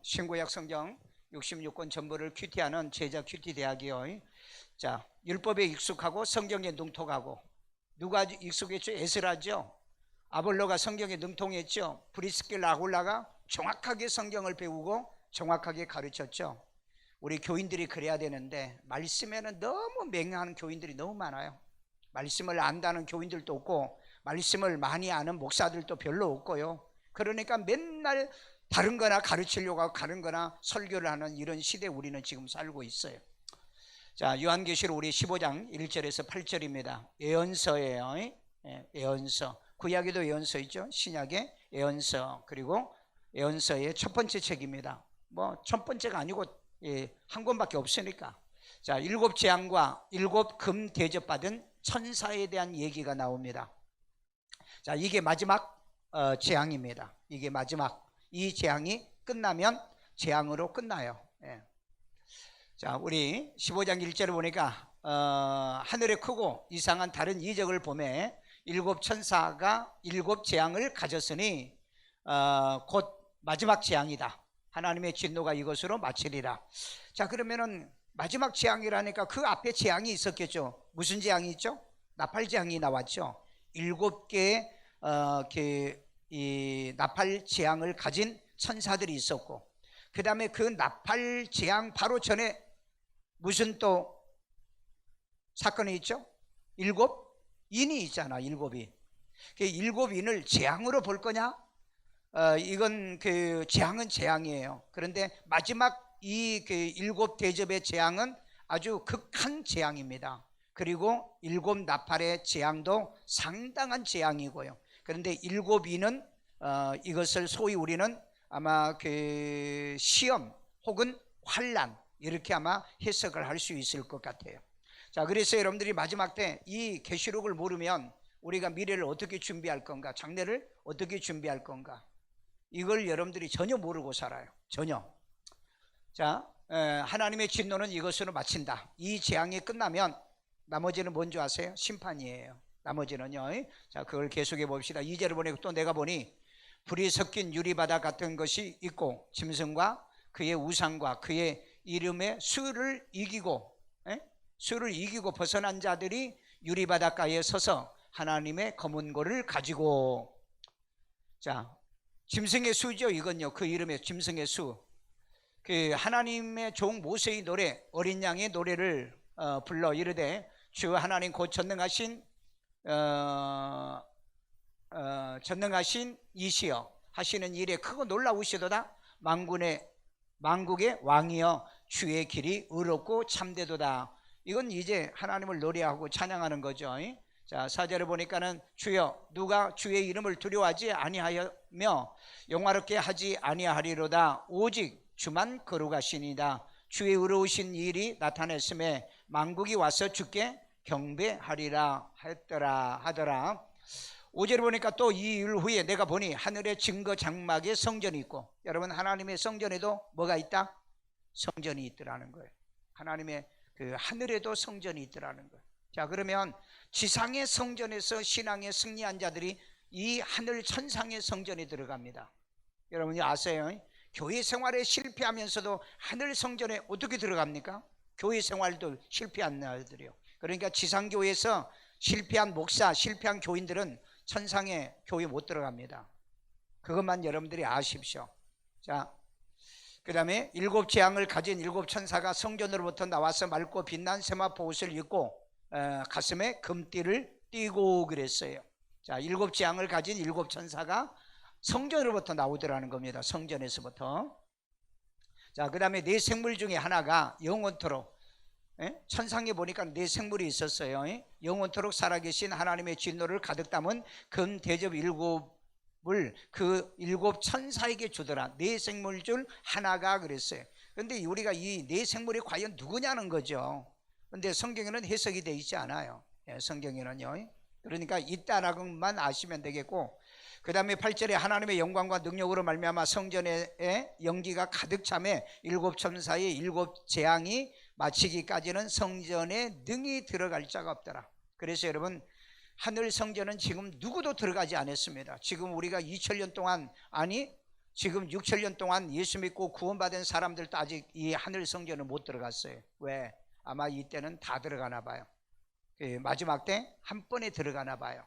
신구약 성경 66권 전부를 큐티하는 제자 큐티 대학이요. 자, 율법에 익숙하고 성경에 능통하고. 누가 익숙했죠? 에스라죠. 아볼로가 성경에 능통했죠. 브리스길 아굴라가 정확하게 성경을 배우고 정확하게 가르쳤죠. 우리 교인들이 그래야 되는데 말씀에는 너무 맹하는 교인들이 너무 많아요. 말씀을 안다는 교인들도 없고 말씀을 많이 아는 목사들도 별로 없고요. 그러니까 맨날 다른 거나 가르치려고 하고 다른 거나 설교를 하는 이런 시대에 우리는 지금 살고 있어요. 자, 요한계시록 우리 15장 1절에서 8절입니다. 예언서예요. 예언서. 구약에도 예언서 있죠. 신약에 예언서. 그리고 예언서의 첫 번째 책입니다. 뭐 첫 번째가 아니고 한 권밖에 없으니까. 자, 7 재앙과 7 금 대접받은 천사에 대한 얘기가 나옵니다. 자, 이게 마지막 재앙입니다. 이게 마지막. 이 재앙이 끝나면 재앙으로 끝나요. 자, 우리 15장 1절을 보니까 하늘에 크고 이상한 다른 이적을 보매 7 천사가 7 재앙을 가졌으니 곧 마지막 재앙이다. 하나님의 진노가 이것으로 마치리라. 자, 그러면은 마지막 재앙이라니까 그 앞에 재앙이 있었겠죠. 무슨 재앙이 있죠? 나팔 재앙이 나왔죠. 7개의 이 나팔 재앙을 가진 천사들이 있었고, 그 다음에 그 나팔 재앙 바로 전에 무슨 또 사건이 있죠? 7 인이 있잖아. 7인. 그 7인을 재앙으로 볼 거냐? 이건 그 재앙은 재앙이에요. 그런데 마지막 이 그 7 대접의 재앙은 아주 극한 재앙입니다. 그리고 7 나팔의 재앙도 상당한 재앙이고요. 그런데 7인은 이것을 소위 우리는 아마 그 시험 혹은 환난 이렇게 아마 해석을 할 수 있을 것 같아요. 자, 그래서 여러분들이 마지막 때 이 계시록을 모르면 우리가 미래를 어떻게 준비할 건가, 장래를 어떻게 준비할 건가, 이걸 여러분들이 전혀 모르고 살아요. 전혀. 자, 하나님의 진노는 이것으로 마친다. 이 재앙이 끝나면 나머지는 뭔지 아세요? 심판이에요. 나머지는요. 자, 그걸 계속해 봅시다. 2절을 보내고 또 내가 보니 불이 섞인 유리바다 같은 것이 있고 짐승과 그의 우상과 그의 이름의 수를 이기고 벗어난 자들이 유리바닷가에 서서 하나님의 검은 고를 가지고. 자, 짐승의 수죠. 이건요, 그 이름의 짐승의 수. 그 하나님의 종 모세의 노래, 어린 양의 노래를 불러 이르되 주 하나님 곧 전능하신 이시여 하시는 일에 크고 놀라우시도다. 만국의 왕이여 주의 길이 의롭고 참되도다. 이건 이제 하나님을 노래하고 찬양하는 거죠. 자, 4절을 보니까는 주여 누가 주의 이름을 두려워하지 아니하며 영화롭게 하지 아니하리로다. 오직 주만 거룩하시니이다. 주의 의로우신 일이 나타냈음에 만국이 와서 주께 경배하리라 하더라. 5절을 보니까 또 이 일 후에 내가 보니 하늘의 증거 장막에 성전이 있고. 여러분, 하나님의 성전에도 뭐가 있다? 성전이 있더라는 거예요. 하나님의 그 하늘에도 성전이 있더라는 거예요. 자, 그러면 지상의 성전에서 신앙에 승리한 자들이 이 하늘 천상의 성전에 들어갑니다. 여러분이 아세요? 교회 생활에 실패하면서도 하늘 성전에 어떻게 들어갑니까? 교회 생활도 실패한 자들이요. 그러니까 지상교회에서 실패한 목사, 실패한 교인들은 천상의 교회 못 들어갑니다. 그것만 여러분들이 아십시오. 자, 그 다음에 7 재앙을 가진 7 천사가 성전으로부터 나와서 맑고 빛난 세마포 옷을 입고 가슴에 금띠를 띠고 그랬어요. 자, 7 재앙을 가진 7 천사가 성전으로부터 나오더라는 겁니다. 성전에서부터. 자, 그 다음에 네 생물 중에 하나가 영원토록, 천상에 보니까 네 생물이 있었어요. 영원토록 살아계신 하나님의 진노를 가득 담은 금 대접 7을 그 7 천사에게 주더라. 네 생물 중 하나가 그랬어요. 그런데 우리가 이 네 생물이 과연 누구냐는 거죠. 그런데 성경에는 해석이 되어 있지 않아요. 성경에는요. 그러니까 있다라고만 아시면 되겠고, 그 다음에 8절에 하나님의 영광과 능력으로 말미암아 성전에 연기가 가득 차매 7 천사의 7 재앙이 마치기까지는 성전에 능히 들어갈 자가 없더라. 그래서 여러분, 하늘 성전은 지금 누구도 들어가지 않았습니다. 지금 우리가 2000년 동안, 아니 지금 6, 7년 동안 예수 믿고 구원받은 사람들도 아직 이 하늘 성전을 못 들어갔어요. 왜? 아마 이때는 다 들어가나 봐요. 마지막 때 한 번에 들어가나 봐요.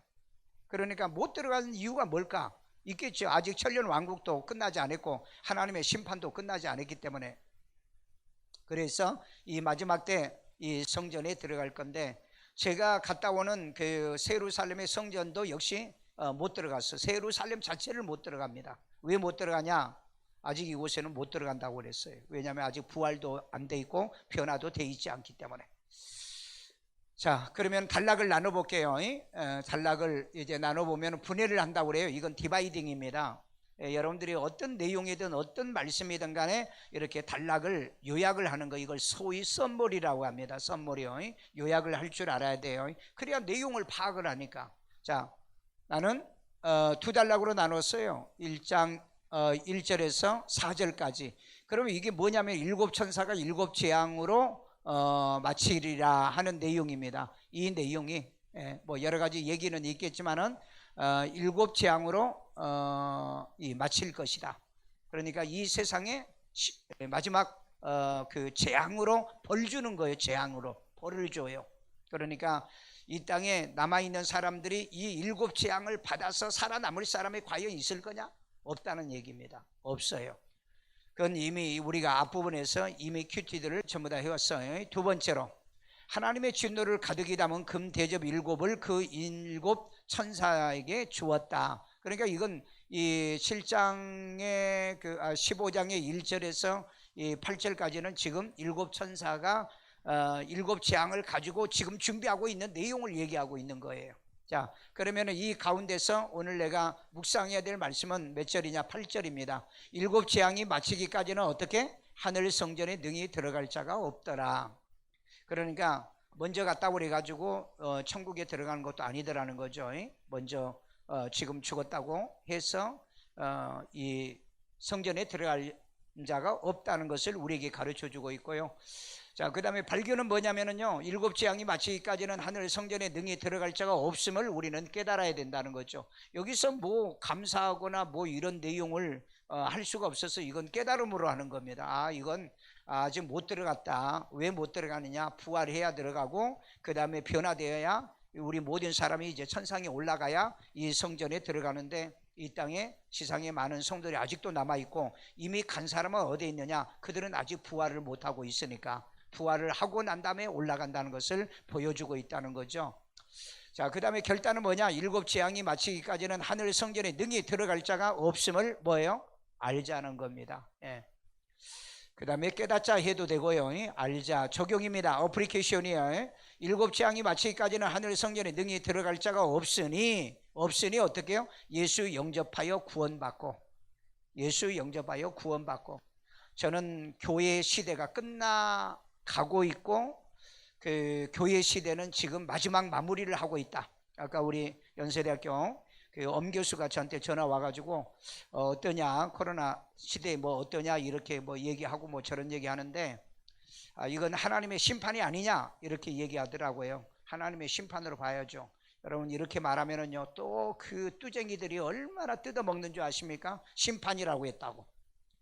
그러니까 못 들어가는 이유가 뭘까? 있겠죠. 아직 천년 왕국도 끝나지 않았고 하나님의 심판도 끝나지 않았기 때문에. 그래서 이 마지막 때 이 성전에 들어갈 건데, 제가 갔다 오는 그 세루살렘의 성전도 역시 못 들어갔어. 세루살렘 자체를 못 들어갑니다. 왜 못 들어가냐? 아직 이곳에는 못 들어간다고 그랬어요. 왜냐하면 아직 부활도 안 돼 있고 변화도 돼 있지 않기 때문에. 자, 그러면 단락을 나눠볼게요. 단락을 이제 나눠보면 분해를 한다고 그래요. 이건 디바이딩입니다. 여러분들이 어떤 내용이든 어떤 말씀이든 간에 이렇게 단락을 요약을 하는 거, 이걸 소위 썸머리라고 합니다. 썸머리요. 요약을 할 줄 알아야 돼요. 그래야 내용을 파악을 하니까. 자, 나는 두 단락으로 나눴어요. 1장 1절에서 4절까지. 그러면 이게 뭐냐면 일곱 천사가 일곱 재앙으로 마치리라 하는 내용입니다. 이 내용이 뭐 여러 가지 얘기는 있겠지만은 일곱 재앙으로 마칠 것이다. 그러니까 이 세상에 마지막 그 재앙으로 벌 주는 거예요. 재앙으로 벌을 줘요. 그러니까 이 땅에 남아있는 사람들이 이 일곱 재앙을 받아서 살아남을 사람이 과연 있을 거냐? 없다는 얘기입니다. 없어요. 그건 이미 우리가 앞부분에서 이미 큐티들을 전부 다 해왔어요. 두 번째로, 하나님의 진노를 가득히 담은 금 대접 일곱을 그 일곱 천사에게 주었다. 그러니까 이건 이 7장의 15장의 1절에서 8절까지는 지금 일곱 천사가 일곱 재앙을 가지고 지금 준비하고 있는 내용을 얘기하고 있는 거예요. 자, 그러면 이 가운데서 오늘 내가 묵상해야 될 말씀은 몇 절이냐? 8절입니다. 일곱 재앙이 마치기까지는 어떻게? 하늘 성전에 능히 들어갈 자가 없더라. 그러니까 먼저 갔다 오래 가지고 천국에 들어가는 것도 아니더라는 거죠. 먼저 지금 죽었다고 해서 이 성전에 들어갈 자가 없다는 것을 우리에게 가르쳐 주고 있고요. 자, 그 다음에 발견은 뭐냐면요, 일곱 재앙이 마치기까지는 하늘 성전에 능히 들어갈 자가 없음을 우리는 깨달아야 된다는 거죠. 여기서 뭐 감사하거나 뭐 이런 내용을 할 수가 없어서 이건 깨달음으로 하는 겁니다. 아, 이건 아직 못 들어갔다. 왜 못 들어가느냐? 부활해야 들어가고 그 다음에 변화되어야 우리 모든 사람이 이제 천상에 올라가야 이 성전에 들어가는데, 이 땅에 세상에 많은 성도들이 아직도 남아있고 이미 간 사람은 어디에 있느냐? 그들은 아직 부활을 못하고 있으니까 부활을 하고 난 다음에 올라간다는 것을 보여주고 있다는 거죠. 자, 그 다음에 결단은 뭐냐? 일곱 재앙이 마치기까지는 하늘 성전에 능히 들어갈 자가 없음을 뭐예요? 알자는 겁니다. 그 다음에 깨닫자 해도 되고요. 알자, 적용입니다. 어플리케이션이에요. 일곱 재앙이 마치기까지는 하늘 성전에 능히 들어갈 자가 없으니 어떻게 해요? 예수 영접하여 구원받고, 예수 영접하여 구원받고. 저는 교회 시대가 끝나가고 있고 그 교회 시대는 지금 마지막 마무리를 하고 있다. 아까 우리 연세대학교 그 엄 교수가 저한테 전화 와가지고 어떠냐, 코로나 시대에 뭐 어떠냐 이렇게 뭐 얘기하고 뭐 저런 얘기하는데, 이건 하나님의 심판이 아니냐 이렇게 얘기하더라고요. 하나님의 심판으로 봐야죠. 여러분, 이렇게 말하면은요, 또 그 뚜쟁이들이 얼마나 뜯어먹는 줄 아십니까? 심판이라고 했다고.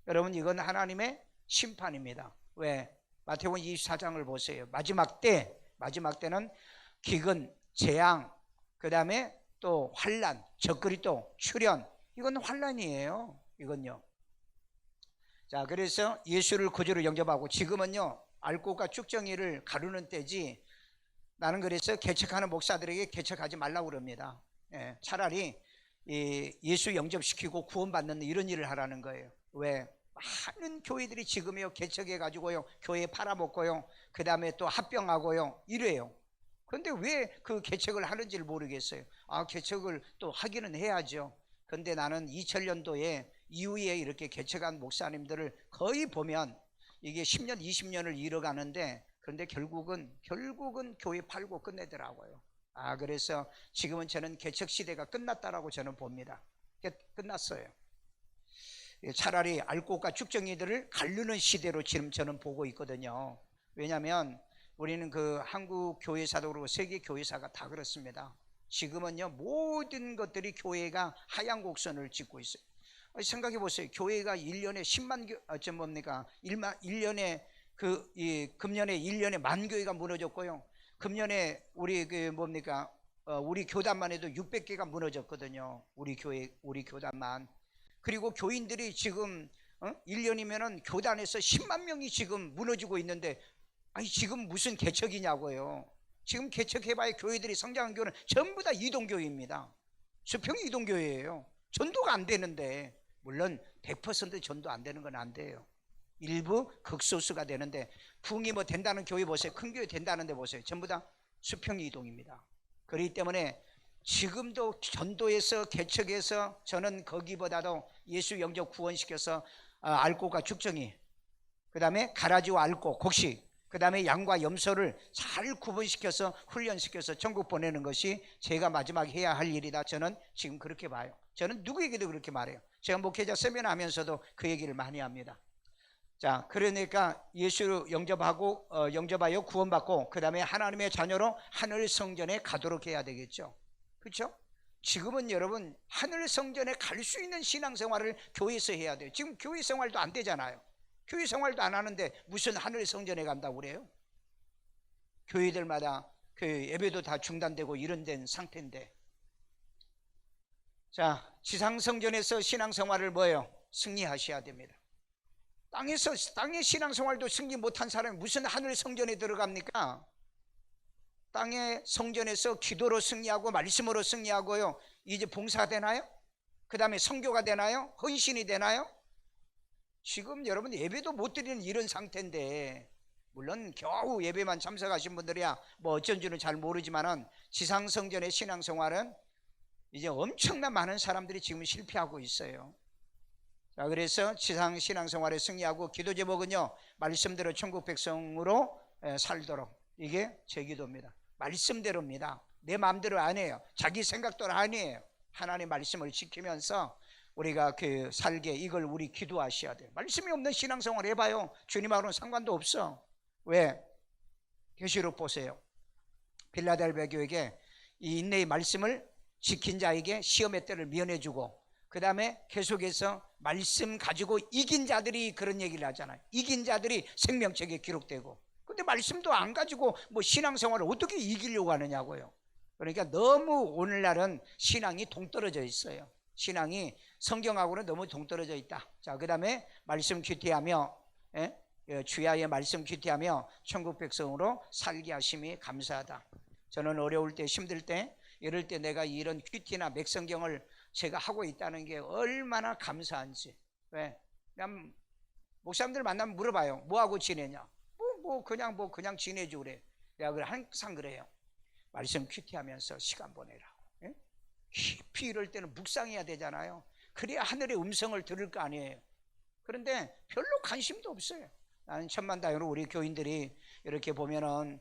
여러분, 이건 하나님의 심판입니다. 왜? 마태복음 24장을 보세요. 마지막 때는 기근, 재앙, 그 다음에 또 환난, 적그리스도, 출현, 이건 환난이에요. 이건요. 자, 그래서 예수를 구주로 영접하고, 지금은요 알곡과 쭉정이를 가르는 때지, 나는 그래서 개척하는 목사들에게 개척하지 말라고 그럽니다. 차라리 예수 영접시키고 구원받는 이런 일을 하라는 거예요. 왜? 많은 교회들이 지금요 개척해 가지고요 교회 팔아먹고요, 그 다음에 또 합병하고요 이래요. 그런데 왜 그 개척을 하는지를 모르겠어요. 개척을 또 하기는 해야죠. 그런데 나는 2000년도에 이후에 이렇게 개척한 목사님들을 거의 보면 이게 10년 20년을 이뤄가는데, 그런데 결국은 교회 팔고 끝내더라고요. 그래서 지금은 저는 개척 시대가 끝났다라고 저는 봅니다. 끝났어요. 차라리 알곡과 쭉정이들을 가르는 시대로 지금 저는 보고 있거든요. 왜냐하면 우리는 그 한국 교회사도 그렇고 세계 교회사가 다 그렇습니다. 지금은요 모든 것들이 교회가 하얀 곡선을 찍고 있어요. 생각해 보세요. 교회가 1년에 10만 뭡니까? 1년에 금년에 1년에 만 교회가 무너졌고요. 금년에 우리 뭡니까? 우리 교단만 해도 600개가 무너졌거든요. 우리 교단만. 그리고 교인들이 지금 1년이면은 교단에서 10만 명이 지금 무너지고 있는데, 아니 지금 무슨 개척이냐고요. 지금 개척해봐야 교회들이 성장한 교회는 전부 다 이동교회입니다. 수평 이동교회예요. 전도가 안 되는데, 물론 100% 전도 안 되는 건 안 돼요. 일부 극소수가 되는데, 부흥이 뭐 된다는 교회 보세요. 큰 교회 된다는데 보세요. 전부 다 수평 이동입니다. 그렇기 때문에 지금도 전도에서 개척해서 저는 거기보다도 예수 영접 구원시켜서 알곡과 죽정이, 그 다음에 가라지와 알곡, 곡식, 그 다음에 양과 염소를 잘 구분시켜서 훈련시켜서 전국 보내는 것이 제가 마지막에 해야 할 일이다. 저는 지금 그렇게 봐요. 저는 누구에게도 그렇게 말해요. 제가 목회자 세미나 하면서도 그 얘기를 많이 합니다. 자, 그러니까 예수 영접하고 영접하여 구원받고 그 다음에 하나님의 자녀로 하늘 성전에 가도록 해야 되겠죠. 그렇죠? 지금은 여러분 하늘 성전에 갈 수 있는 신앙생활을 교회에서 해야 돼요. 지금 교회 생활도 안 되잖아요. 교회 생활도 안 하는데 무슨 하늘 성전에 간다고 그래요? 교회들마다 그 예배도 다 중단되고 이런 된 상태인데, 자, 지상 성전에서 신앙생활을 뭐예요? 승리하셔야 됩니다. 땅의 신앙생활도 승리 못한 사람이 무슨 하늘 성전에 들어갑니까? 땅의 성전에서 기도로 승리하고 말씀으로 승리하고요, 이제 봉사되나요? 그 다음에 선교가 되나요? 헌신이 되나요? 지금 여러분 예배도 못 드리는 이런 상태인데, 물론 겨우 예배만 참석하신 분들이야 뭐 어쩐지는 잘 모르지만은 지상성전의 신앙생활은 이제 엄청난 많은 사람들이 지금 실패하고 있어요. 자, 그래서 지상 신앙생활에 승리하고 기도 제목은요, 말씀대로 천국 백성으로 살도록. 이게 제 기도입니다. 말씀대로입니다. 내 마음대로 아니에요. 자기 생각대로 아니에요. 하나님의 말씀을 지키면서 우리가 살게, 이걸 우리 기도하셔야 돼요. 말씀이 없는 신앙생활 해봐요. 주님하고는 상관도 없어. 왜? 계시록 보세요. 빌라델베 교회에게 이 인내의 말씀을 지킨 자에게 시험의 때를 면해주고, 그 다음에 계속해서 말씀 가지고 이긴 자들이 그런 얘기를 하잖아요. 이긴 자들이 생명책에 기록되고. 근데 말씀도 안 가지고 뭐 신앙생활을 어떻게 이기려고 하느냐고요. 그러니까 너무 오늘날은 신앙이 동떨어져 있어요. 신앙이 성경하고는 너무 동떨어져 있다. 자, 그 다음에 말씀 큐티하며, 주야의 말씀 큐티하며 천국 백성으로 살게 하심이 감사하다. 저는 어려울 때, 힘들 때, 이럴 때 내가 이런 큐티나 맥성경을 제가 하고 있다는 게 얼마나 감사한지. 왜? 그냥 목사님들 만나면 물어봐요. 뭐하고 지내냐? 그냥 지내지 그래. 내가 항상 그래요. 말씀 큐티하면서 시간 보내라고. 예? 깊이 이럴 때는 묵상해야 되잖아요. 그래야 하늘의 음성을 들을 거 아니에요. 그런데 별로 관심도 없어요. 나는 천만다행으로 우리 교인들이 이렇게 보면은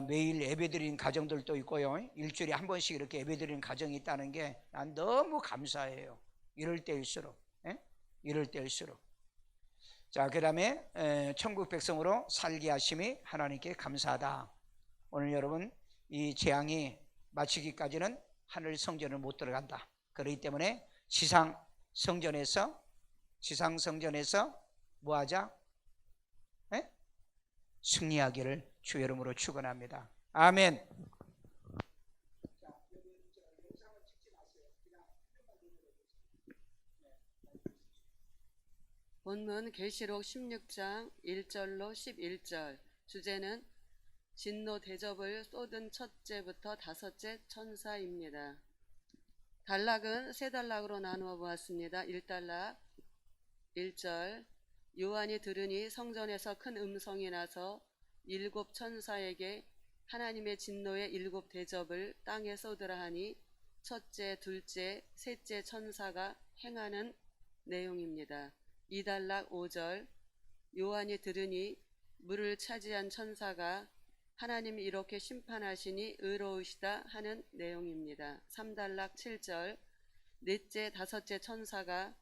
매일 예배드리는 가정들도 있고요, 일주일에 한 번씩 이렇게 예배드리는 가정이 있다는 게 난 너무 감사해요. 이럴 때일수록. 이럴 때일수록. 자, 그 다음에 천국 백성으로 살게 하심이 하나님께 감사하다. 오늘 여러분 이 재앙이 마치기까지는 하늘 성전을 못 들어간다. 그렇기 때문에 지상 성전에서 뭐하자? 승리하기를 주의 이름으로 축원합니다. 아멘. 본문 계시록 16장 1절로 11절. 주제는 진노 대접을 쏟은 첫째부터 다섯째 천사입니다. 단락은 세 단락으로 나누어 보았습니다. 1단락 1절. 요한이 들으니 성전에서 큰 음성이 나서 일곱 천사에게 하나님의 진노의 일곱 대접을 땅에 쏟으라 하니 첫째, 둘째, 셋째 천사가 행하는 내용입니다. 2단락 5절. 요한이 들으니 물을 차지한 천사가 하나님이 이렇게 심판하시니 의로우시다 하는 내용입니다. 3단락 7절. 넷째, 다섯째 천사가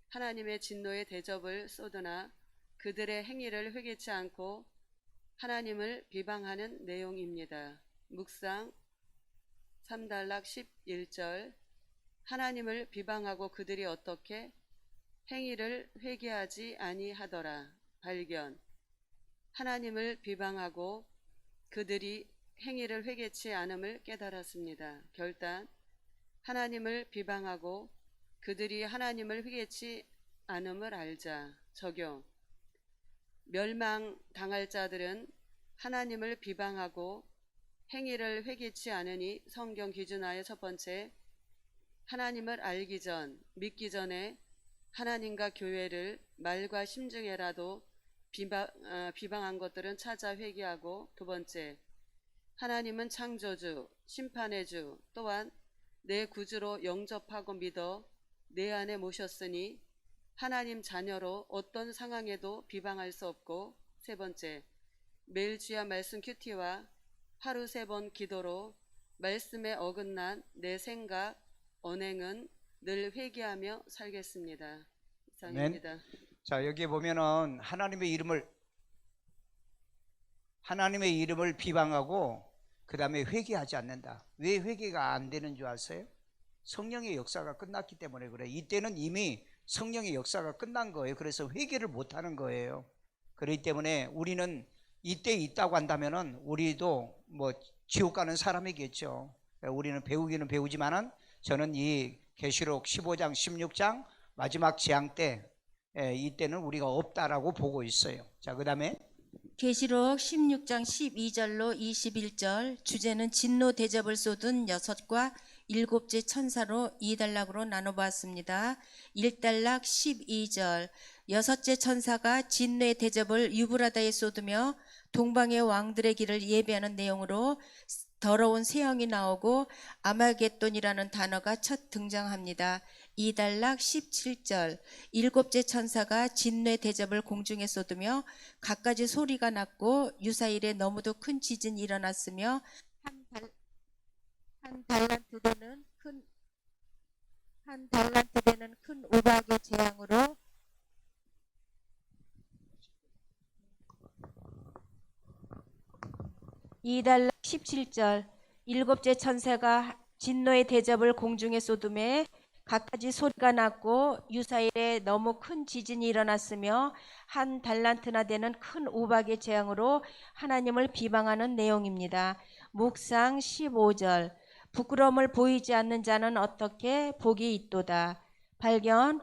하나님의 진노의 대접을 쏟으나 그들의 행위를 회개치 않고 하나님을 비방하는 내용입니다. 묵상 3단락 11절. 하나님을 비방하고 그들이 어떻게 행위를 회개하지 아니하더라. 발견. 하나님을 비방하고 그들이 행위를 회개치 않음을 깨달았습니다. 결단. 하나님을 비방하고 그들이 하나님을 회개치 않음을 알자. 적용. 멸망당할 자들은 하나님을 비방하고 행위를 회개치 않으니 성경 기준하여 첫 번째, 하나님을 알기 전, 믿기 전에 하나님과 교회를 말과 심중에라도 비방한 것들은 찾아 회개하고, 두 번째, 하나님은 창조주, 심판의 주, 또한 내 구주로 영접하고 믿어 내 안에 모셨으니 하나님 자녀로 어떤 상황에도 비방할 수 없고, 세 번째, 매일 주야 말씀 큐티와 하루 3번 기도로 말씀에 어긋난 내 생각, 언행은 늘 회개하며 살겠습니다. 이상입니다. 자, 여기 보면은 하나님의 이름을 비방하고 그 다음에 회개하지 않는다. 왜 회개가 안 되는 줄 아세요? 성령의 역사가 끝났기 때문에 그래. 이때는 이미 성령의 역사가 끝난 거예요. 그래서 회개를 못 하는 거예요. 그렇기 때문에 우리는 이때 있다고 한다면은 우리도 뭐 지옥 가는 사람이겠죠. 우리는 배우기는 배우지만은 저는 이 계시록 15장 16장 마지막 재앙 때 이때는 우리가 없다라고 보고 있어요. 자, 그 다음에 계시록 16장 12절로 21절. 주제는 진노 대접을 쏟은 6과 7째 천사로 2단락으로 나눠보았습니다. 1단락 12절. 6째 천사가 진노의 대접을 유브라다에 쏟으며 동방의 왕들의 길을 예비하는 내용으로 더러운 새형이 나오고 아마겟돈이라는 단어가 첫 등장합니다. 2단락 17절. 7째 천사가 진노의 대접을 공중에 쏟으며 갖가지 소리가 났고 유사일에 너무도 큰 지진이 일어났으며 한 달란트 되는 큰 우박의 재앙으로 이달락 17절. 7째 천사가 진노의 대접을 공중에 쏟음에 갖가지 소리가 났고 유사일에 너무 큰 지진이 일어났으며 한 달란트나 되는 큰 우박의 재앙으로 하나님을 비방하는 내용입니다. 묵상 15절. 부끄러움을 보이지 않는 자는 어떻게 복이 있도다. 발견.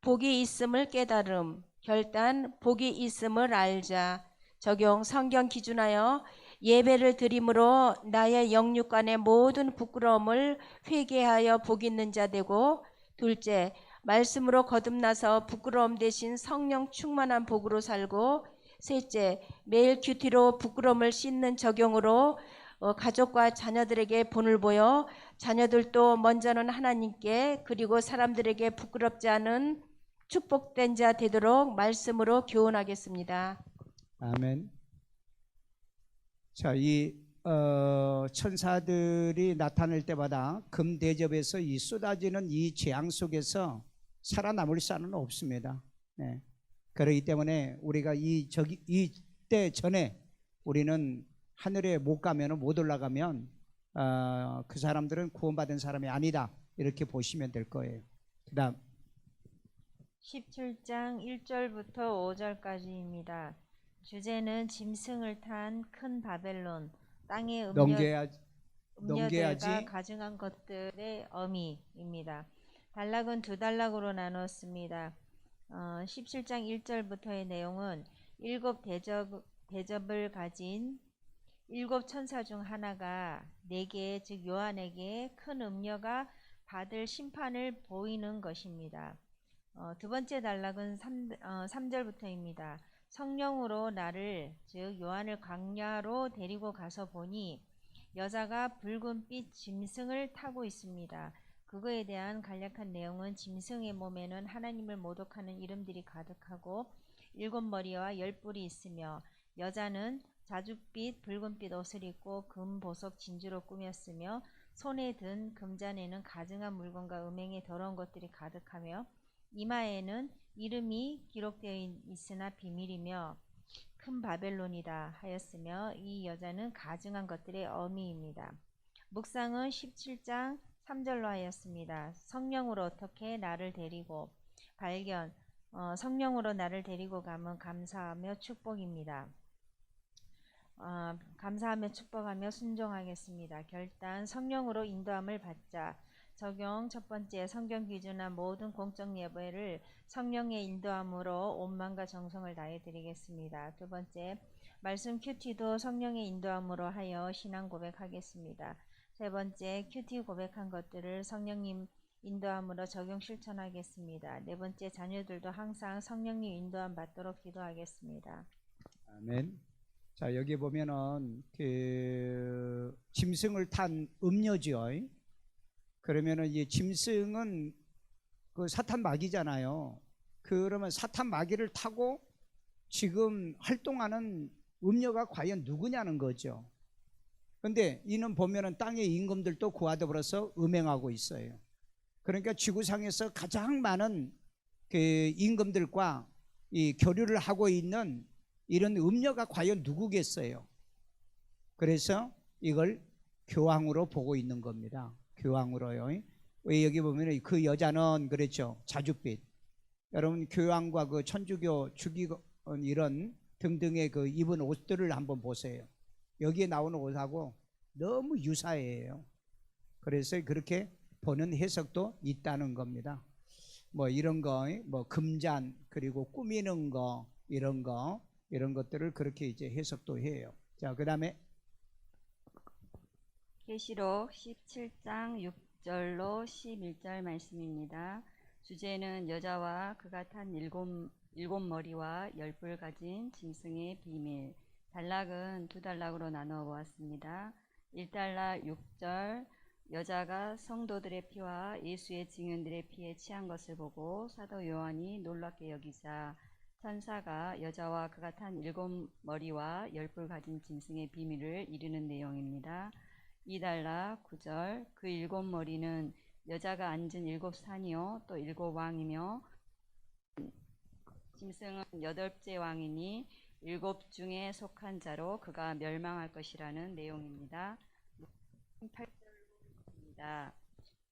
복이 있음을 깨달음. 결단. 복이 있음을 알자. 적용. 성경 기준하여 예배를 드림으로 나의 영육간의 모든 부끄러움을 회개하여 복 있는 자 되고, 둘째, 말씀으로 거듭나서 부끄러움 대신 성령 충만한 복으로 살고, 셋째, 매일 큐티로 부끄러움을 씻는 적용으로 가족과 자녀들에게 본을 보여 자녀들도 먼저는 하나님께 그리고 사람들에게 부끄럽지 않은 축복된 자 되도록 말씀으로 교훈하겠습니다. 아멘. 자, 이 천사들이 나타날 때마다 금 대접에서 이 쏟아지는 이 재앙 속에서 살아남을 자는 없습니다. 네. 그렇기 때문에 우리가 이때 전에 우리는 하늘에 못 가면, 못 올라가면 그 사람들은 구원받은 사람이 아니다, 이렇게 보시면 될 거예요. 그다음 17장 1절부터 5절까지입니다. 주제는 짐승을 탄 큰 바벨론, 땅의 음료들과 넘겨야지. 가증한 것들의 어미입니다. 단락은 2단락으로 나눴습니다. 17장 1절부터의 내용은 7 대접을 가진 7 천사 중 하나가 4개, 즉 요한에게 큰 음녀가 받을 심판을 보이는 것입니다. 두 번째 단락은 3절부터입니다. 성령으로 나를, 즉 요한을 광야로 데리고 가서 보니 여자가 붉은빛 짐승을 타고 있습니다. 그거에 대한 간략한 내용은 짐승의 몸에는 하나님을 모독하는 이름들이 가득하고 7머리와 10뿔이 있으며 여자는 자줏빛 붉은빛 옷을 입고 금, 보석, 진주로 꾸몄으며 손에 든 금잔에는 가증한 물건과 음행의 더러운 것들이 가득하며 이마에는 이름이 기록되어 있으나 비밀이며 큰 바벨론이다 하였으며 이 여자는 가증한 것들의 어미입니다. 묵상은 17장 3절로 하였습니다. 성령으로 어떻게 나를 데리고. 발견. 성령으로 나를 데리고 가면 감사하며 축복입니다. 감사하며 축복하며 순종하겠습니다. 결단 성령으로 인도함을 받자. 적용 첫 번째 성경 기준한 모든 공적 예배를 성령의 인도함으로 온 마음과 정성을 다해 드리겠습니다. 두 번째 말씀 큐티도 성령의 인도함으로 하여 신앙 고백하겠습니다. 세 번째 큐티 고백한 것들을 성령님 인도함으로 적용 실천하겠습니다. 네 번째 자녀들도 항상 성령님 인도함 받도록 기도하겠습니다. 아멘. 자, 여기 보면은 그 짐승을 탄 음녀죠. 그러면은 이 짐승은 그 사탄 마귀잖아요. 그러면 사탄 마귀를 타고 지금 활동하는 음녀가 과연 누구냐는 거죠. 근데 이는 보면은 땅의 임금들도 그와 더불어서 음행하고 있어요. 그러니까 지구상에서 가장 많은 그 임금들과 이 교류를 하고 있는 이런 음녀가 과연 누구겠어요? 그래서 이걸 교황으로 보고 있는 겁니다. 교황으로요. 왜 여기 보면 그 여자는 그랬죠. 자줏빛. 여러분 교황과 그 천주교 주기관 이런 등등의 그 입은 옷들을 한번 보세요. 여기에 나오는 옷하고 너무 유사해요. 그래서 그렇게 보는 해석도 있다는 겁니다. 뭐 이런 거, 뭐 금잔 그리고 꾸미는 거 이런 것들을 그렇게 이제 해석도 해요. 자, 그다음에 계시록 17장 6절로 11절 말씀입니다. 주제는 여자와 그가 탄 일곱 머리와 열 뿔 가진 짐승의 비밀. 단락은 두 단락으로 나누어 보았습니다. 1단락 6절 여자가 성도들의 피와 예수의 증인들의 피에 취한 것을 보고 사도 요한이 놀랍게 여기자 천사가 여자와 그가 탄 일곱 머리와 열 뿔 가진 짐승의 비밀을 이르는 내용입니다. 2단락 9절 그 일곱 머리는 여자가 앉은 일곱 산이요 또 일곱 왕이며 짐승은 여덟째 왕이니 일곱 중에 속한 자로 그가 멸망할 것이라는 내용입니다. 8절입니다.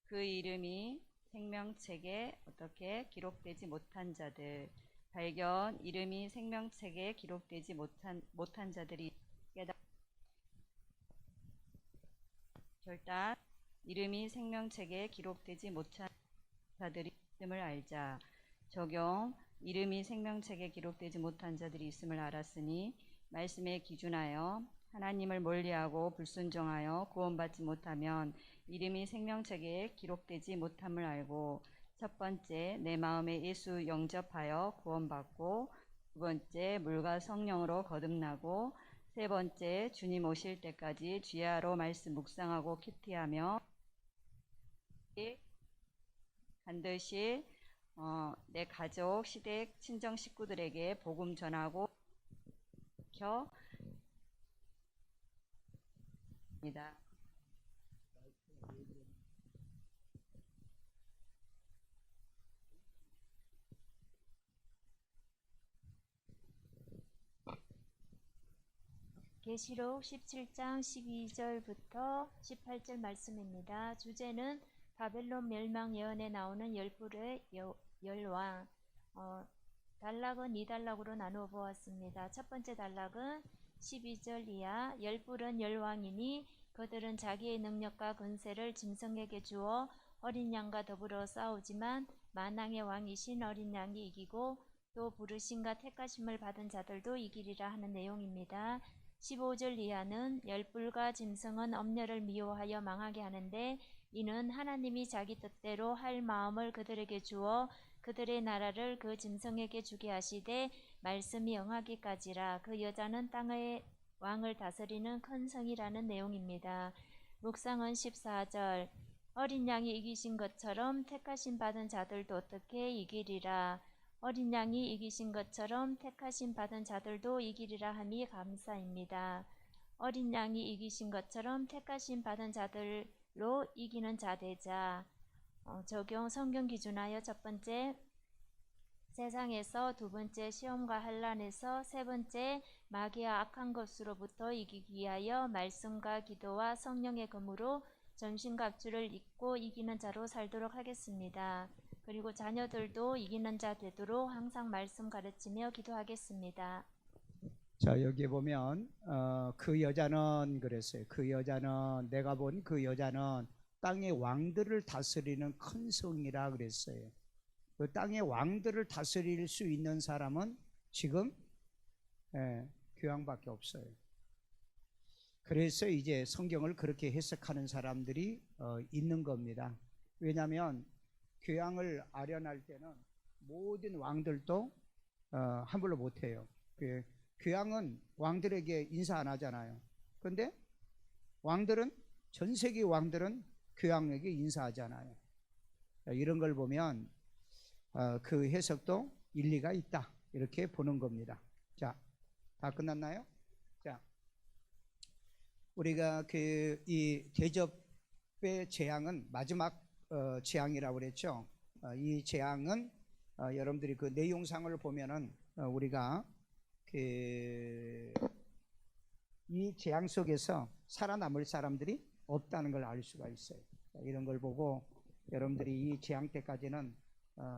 그 이름이 생명책에 어떻게 기록되지 못한 자들 발견 이름이 생명책에 기록되지 못한 자들이 결단 이름이 생명책에 기록되지 못한 자들이 있음을 알자. 적용 이름이 생명책에 기록되지 못한 자들이 있음을 알았으니 말씀에 기준하여 하나님을 멀리하고 불순종하여 구원받지 못하면 이름이 생명책에 기록되지 못함을 알고 첫 번째 내 마음에 예수 영접하여 구원받고 두 번째 물과 성령으로 거듭나고 세 번째 주님 오실 때까지 주야로 말씀 묵상하고 큐티하며 반드시 내 가족, 시댁, 친정 식구들에게 복음 전하고 입니다. 계시록 17장 12절부터 18절 말씀입니다. 주제는 바벨론 멸망 예언에 나오는 열불의 열왕. 단락은 2단락으로 나누어 보았습니다. 첫 번째 단락은 12절 이하 열불은 열왕이니 그들은 자기의 능력과 권세를 짐승에게 주어 어린 양과 더불어 싸우지만 만왕의 왕이신 어린 양이 이기고 또 부르심과 택하심을 받은 자들도 이기리라 하는 내용입니다. 15절 이하는 열불과 짐승은 엄녀를 미워하여 망하게 하는데 이는 하나님이 자기 뜻대로 할 마음을 그들에게 주어 그들의 나라를 그 짐승에게 주게 하시되 말씀이 응하기까지라. 그 여자는 땅의 왕을 다스리는 큰 성이라는 내용입니다. 묵상은 14절 어린 양이 이기신 것처럼 택하심 받은 자들도 어떻게 이기리라. 어린 양이 이기신 것처럼 택하심 받은 자들도 이기리라 함이 감사입니다. 어린 양이 이기신 것처럼 택하심 받은 자들로 이기는 자 되자. 적용 성경 기준하여 첫 번째 세상에서 두 번째 시험과 환난에서 세 번째 마귀와 악한 것으로부터 이기기 위하여 말씀과 기도와 성령의 검으로 전신갑주를 입고 이기는 자로 살도록 하겠습니다. 그리고 자녀들도 이기는 자 되도록 항상 말씀 가르치며 기도하겠습니다. 자, 여기 보면 그 여자는 그랬어요. 그 여자는 내가 본 그 여자는 땅의 왕들을 다스리는 큰 성이라 그랬어요. 그 땅의 왕들을 다스릴 수 있는 사람은 지금 교황밖에 없어요. 그래서 이제 성경을 그렇게 해석하는 사람들이 있는 겁니다. 왜냐하면 교황을 아련할 때는 모든 왕들도 함부로 못해요. 교황은 왕들에게 인사 안 하잖아요. 그런데 왕들은, 전 세계 왕들은 교황에게 인사하잖아요. 이런 걸 보면 그 해석도 일리가 있다, 이렇게 보는 겁니다. 자, 다 끝났나요? 자, 우리가 이 대접의 재앙은 마지막 재앙이라고 그랬죠. 이 재앙은 여러분들이 그 내용상을 보면은 우리가 이 재앙 속에서 살아남을 사람들이 없다는 걸 알 수가 있어요. 이런 걸 보고 여러분들이 이 재앙 때까지는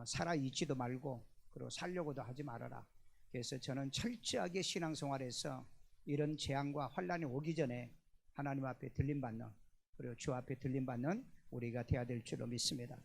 살아 있지도 말고 그리고 살려고도 하지 말아라. 그래서 저는 철저하게 신앙생활에서 이런 재앙과 환란이 오기 전에 하나님 앞에 들림받는, 그리고 주 앞에 들림받는 우리가 되어야 될 줄로 믿습니다.